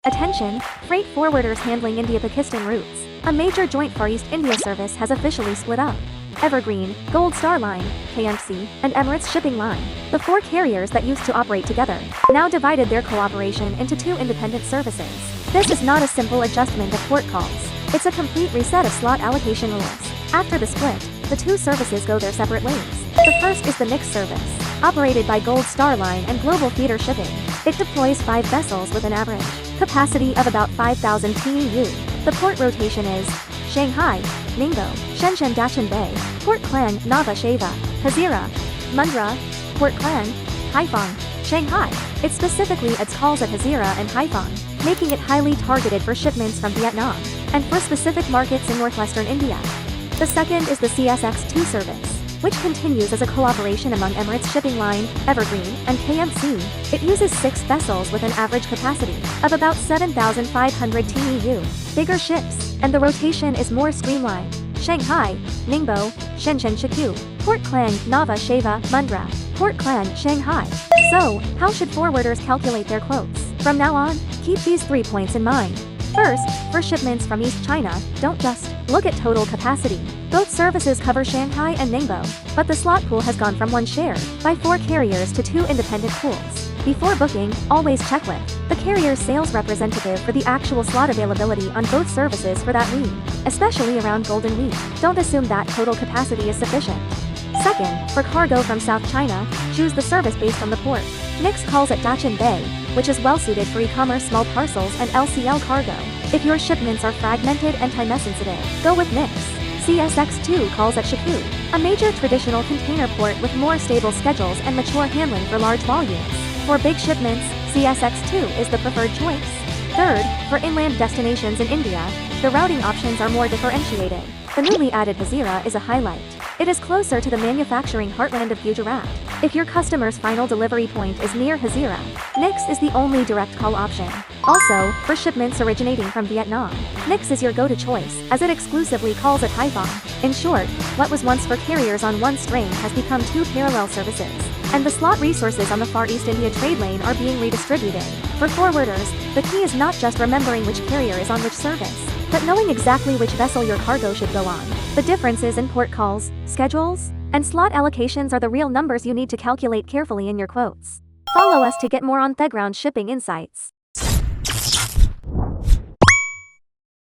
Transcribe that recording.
Attention, freight forwarders handling India-Pakistan routes. A major joint Far East India service has officially split up. Evergreen, Gold Star Line, KMTC, and Emirates Shipping Line, the four carriers that used to operate together, now divided their cooperation into two independent services. This is not a simple adjustment of port calls. It's a complete reset of slot allocation rules. After the split, the two services go their separate ways. The first is the NIX service, operated by Gold Star Line and Global Feeder Shipping. It deploys 5 vessels with an average capacity of about 5,000 TEU. The port rotation is Shanghai, Ningbo, Shenzhen Dachan Bay, Port Klang, Nhava Sheva, Hazira, Mundra, Port Klang, Haiphong, Shanghai. It specifically adds calls at Hazira and Haiphong, making it highly targeted for shipments from Vietnam, and for specific markets in northwestern India. The second is the CSX2 service, which continues as a cooperation among Emirates Shipping Line, Evergreen, and KMTC. It uses 6 vessels with an average capacity of about 7,500 TEU, bigger ships, and the rotation is more streamlined. Shanghai, Ningbo, Shenzhen Shikyu, Port Klang, Nhava Sheva, Mundra, Port Klang, Shanghai. So, how should forwarders calculate their quotes? From now on, keep these 3 points in mind. First, for shipments from East China, don't just look at total capacity. Both services cover Shanghai and Ningbo, but the slot pool has gone from one shared by 4 carriers to 2 independent pools. Before booking, always check with the carrier's sales representative for the actual slot availability on both services for that week, especially around Golden Week. Don't assume that total capacity is sufficient. Second, for cargo from South China, choose the service based on the port. NIX calls at Dachan Bay, which is well suited for e-commerce small parcels and LCL cargo. If your shipments are fragmented and time sensitive, go with NIX. CSX2 calls at Shikyu, a major traditional container port with more stable schedules and mature handling for large volumes. For big shipments, CSX2 is the preferred choice. Third, for inland destinations in India, the routing options are more differentiated. The newly added Hazira is a highlight. It is closer to the manufacturing heartland of Gujarat. If your customer's final delivery point is near Hazira, NIX is the only direct call option. Also, for shipments originating from Vietnam, NIX is your go-to choice, as it exclusively calls at Haiphong. In short, what was once for carriers on one string has become 2 parallel services, and the slot resources on the Far East India trade lane are being redistributed. For forwarders, the key is not just remembering which carrier is on which service, but knowing exactly which vessel your cargo should go on. The differences in port calls, schedules, and slot allocations are the real numbers you need to calculate carefully in your quotes. Follow us to get more on-the-ground shipping insights.